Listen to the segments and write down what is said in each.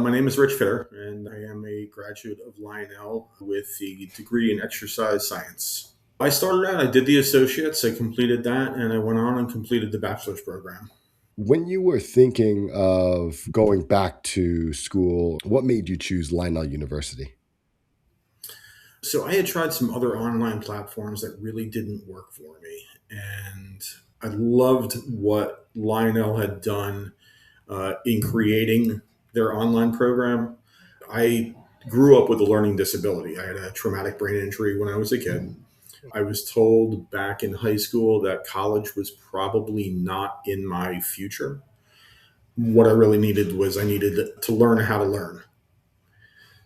My name is Rich Fitter, and I am a graduate of Lionel with the degree in exercise science. I started out, I did the associates, I completed that, and I went on and completed the bachelor's program. When you were thinking of going back to school, what made you choose Lionel University? So I had tried some other online platforms that really didn't work for me. And I loved what Lionel had done in creating their online program. I grew up with a learning disability. I had a traumatic brain injury when I was a kid. I was told back in high school that college was probably not in my future. What I really needed was I needed to learn how to learn.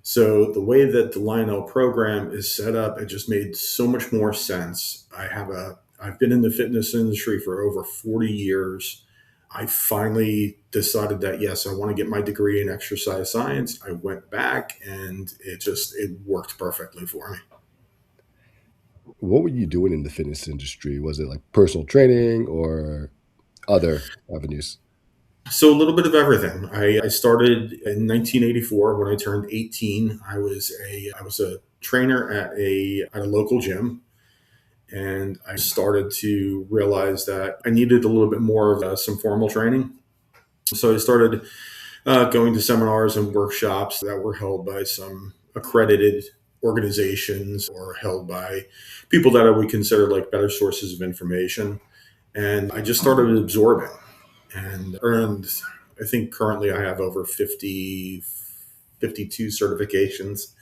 So the way that the Lionel program is set up, it just made so much more sense. I've been in the fitness industry for over 40 years. I finally decided that yes, I want to get my degree in exercise science. I went back and it worked perfectly for me. What were you doing in the fitness industry? Was it like personal training or other avenues? So a little bit of everything. I started in 1984 when I turned 18. I was a trainer at a local gym, and I started to realize that I needed a little bit more of some formal training. So I started going to seminars and workshops that were held by some accredited organizations or held by people that I would consider like better sources of information. And I just started absorbing and earned, I think currently I have over 52 certifications.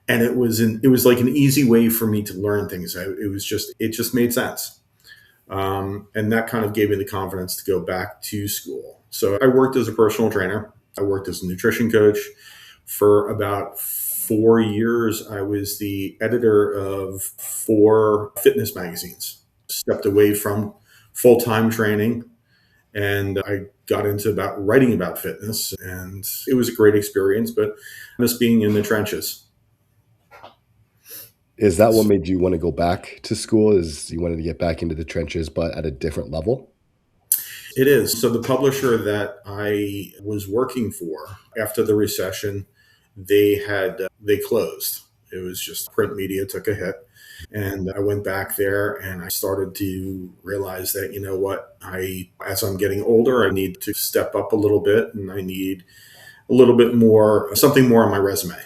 And it was like an easy way for me to learn things. It just made sense. And that kind of gave me the confidence to go back to school. So I worked as a personal trainer. I worked as a nutrition coach for about 4 years. I was the editor of four fitness magazines. Stepped away from full time training and I got into about writing about fitness, and it was a great experience. But I miss being in the trenches. Is that what made you want to go back to school? Is you wanted to get back into the trenches, but at a different level? It is. So the publisher that I was working for after the recession, they closed. It was just print media took a hit. And I went back there and I started to realize that, you know what, as I'm getting older, I need to step up a little bit and I need a little bit more, something more on my resume.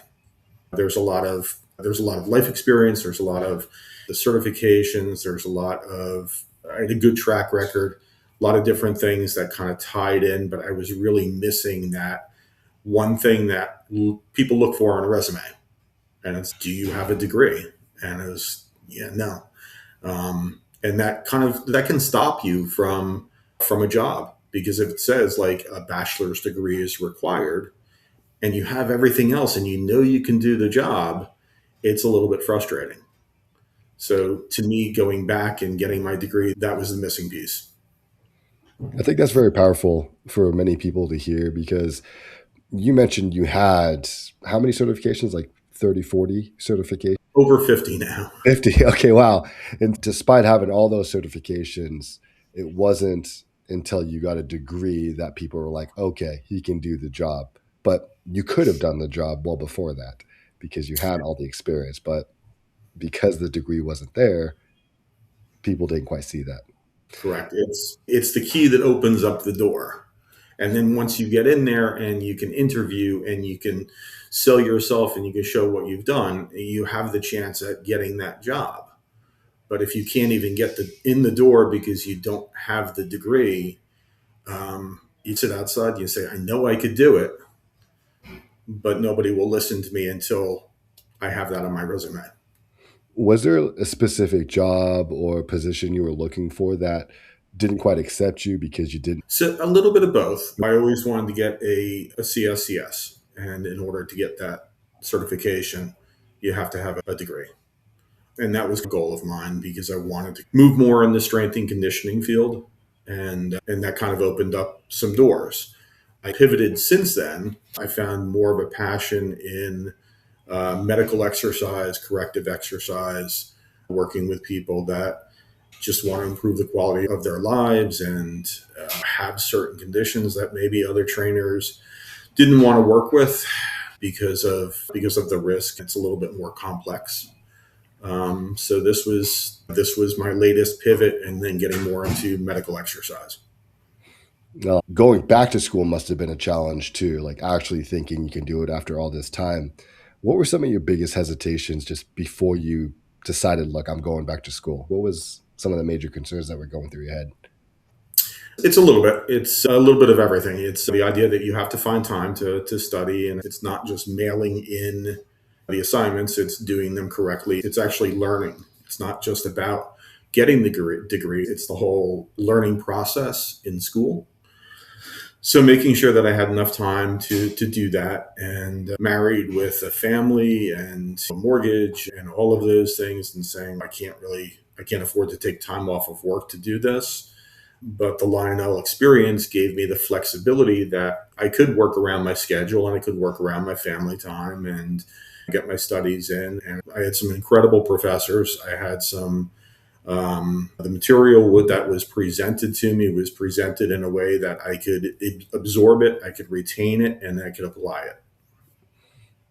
There's a lot of life experience. There's a lot of the certifications. There's a lot of, I had a good track record, a lot of different things that kind of tied in, but I was really missing that one thing that people look for on a resume. And it's, do you have a degree? And it was, yeah, no. And that can stop you from a job because if it says like a bachelor's degree is required and you have everything else and you know you can do the job, it's a little bit frustrating. So to me, going back and getting my degree, that was the missing piece. I think that's very powerful for many people to hear because you mentioned you had how many certifications? Like 30, 40 certifications? Over 50 now. 50. Okay, wow. And despite having all those certifications, it wasn't until you got a degree that people were like, okay, he can do the job. But you could have done the job well before that because you had all the experience. But because the degree wasn't there, people didn't quite see that. Correct. It's the key that opens up the door. And then once you get in there and you can interview and you can sell yourself and you can show what you've done, you have the chance at getting that job. But if you can't even get in the door because you don't have the degree, you sit outside and you say, I know I could do it, but nobody will listen to me until I have that on my resume. Was there a specific job or position you were looking for that didn't quite accept you because you didn't? So a little bit of both. I always wanted to get a CSCS. And in order to get that certification, you have to have a degree. And that was a goal of mine because I wanted to move more in the strength and conditioning field. And that kind of opened up some doors. I pivoted since then. I found more of a passion in medical exercise, corrective exercise, working with people that just want to improve the quality of their lives and have certain conditions that maybe other trainers didn't want to work with because of the risk. It's a little bit more complex. So this was my latest pivot, and then getting more into medical exercise. Now, going back to school must have been a challenge too, like actually thinking you can do it after all this time. What were some of your biggest hesitations just before you decided, look, I'm going back to school? What was some of the major concerns that were going through your head? It's a little bit. It's a little bit of everything. It's the idea that you have to find time to study, and it's not just mailing in the assignments, it's doing them correctly. It's actually learning. It's not just about getting the degree, it's the whole learning process in school. So making sure that I had enough time to do that, and married with a family and a mortgage and all of those things, and saying I can't afford to take time off of work to do this. But the Lionel experience gave me the flexibility that I could work around my schedule, and I could work around my family time and get my studies in. And I had some incredible professors. I had the material that was presented to me was presented in a way that I could absorb it, I could retain it, and I could apply it.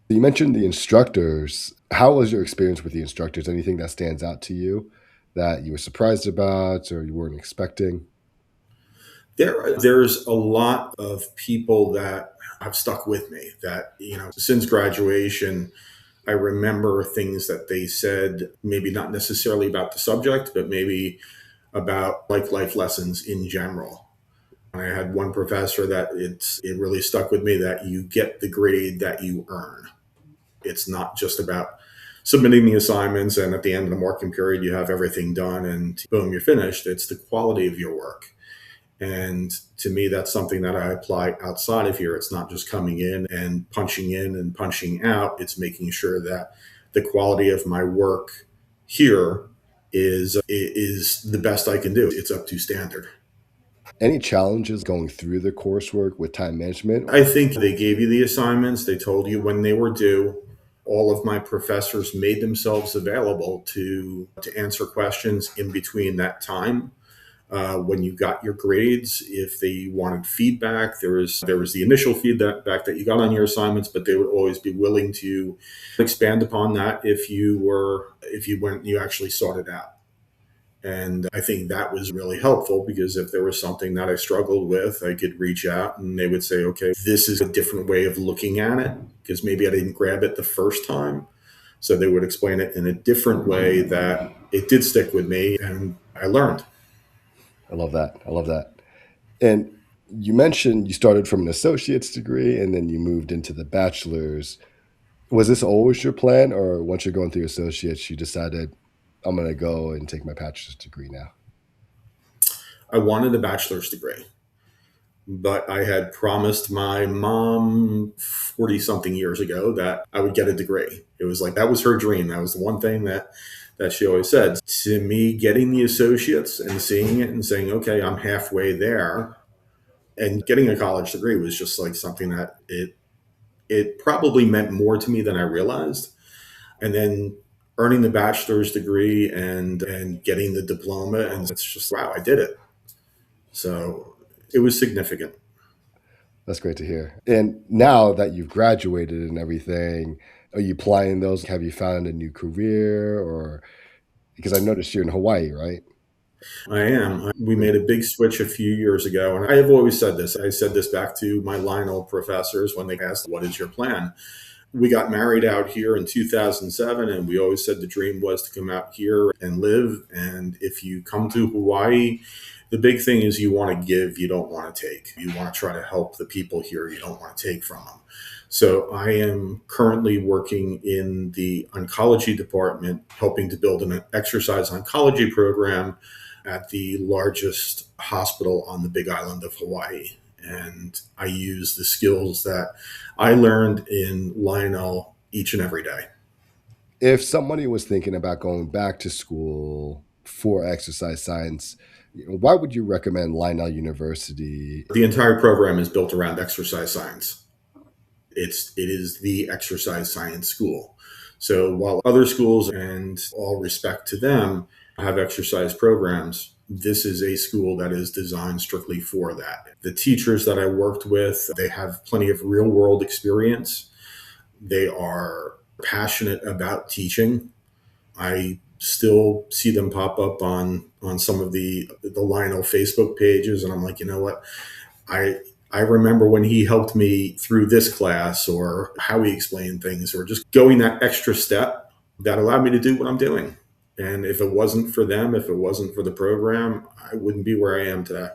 You mentioned the instructors. How was your experience with the instructors? Anything that stands out to you that you were surprised about or you weren't expecting? There's a lot of people that have stuck with me that, since graduation, I remember things that they said, maybe not necessarily about the subject, but maybe about like life lessons in general. I had one professor that it really stuck with me, that you get the grade that you earn. It's not just about submitting the assignments and at the end of the marking period you have everything done and boom, you're finished. It's the quality of your work. And to me, that's something that I apply outside of here. It's not just coming in and punching out. It's making sure that the quality of my work here is the best I can do. It's up to standard. Any challenges going through the coursework with time management? I think they gave you the assignments. They told you when they were due. All of my professors made themselves available to answer questions in between that time. When you got your grades, if they wanted feedback, there was the initial feedback that you got on your assignments, but they would always be willing to expand upon that if you actually sought it out. And I think that was really helpful, because if there was something that I struggled with, I could reach out and they would say, okay, this is a different way of looking at it, because maybe I didn't grab it the first time. So they would explain it in a different way that it did stick with me and I learned. I love that. I love that. And you mentioned you started from an associate's degree and then you moved into the bachelor's. Was this always your plan, or once you're going through your associates, you decided, I'm going to go and take my bachelor's degree now? I wanted a bachelor's degree, but I had promised my mom 40 something years ago that I would get a degree. It was like that was her dream. That was the one thing that she always said. To me, getting the associates and seeing it and saying, okay, I'm halfway there, and getting a college degree was just like something that it probably meant more to me than I realized. And then earning the bachelor's degree and getting the diploma, and it's just, wow, I did it. So it was significant. That's great to hear. And now that you've graduated and everything, are you applying those? Have you found a new career, or because I noticed you're in Hawaii, right? I am. We made a big switch a few years ago, and I have always said this. I said this back to my Lionel professors when they asked, what is your plan? We got married out here in 2007, and we always said the dream was to come out here and live. And if you come to Hawaii, the big thing is you want to give, you don't want to take. You want to try to help the people here, you don't want to take from them. So I am currently working in the oncology department, helping to build an exercise oncology program at the largest hospital on the Big Island of Hawaii. And I use the skills that I learned in Lionel each and every day. If somebody was thinking about going back to school for exercise science, why would you recommend Lionel University? The entire program is built around exercise science. It is the exercise science school. So while other schools, and all respect to them, have exercise programs, this is a school that is designed strictly for that. The teachers that I worked with, they have plenty of real world experience. They are passionate about teaching. I still see them pop up on some of the Lionel Facebook pages, and I'm like, you know what? I I remember when he helped me through this class, or how he explained things, or just going that extra step that allowed me to do what I'm doing. And if it wasn't for them, if it wasn't for the program, I wouldn't be where I am today.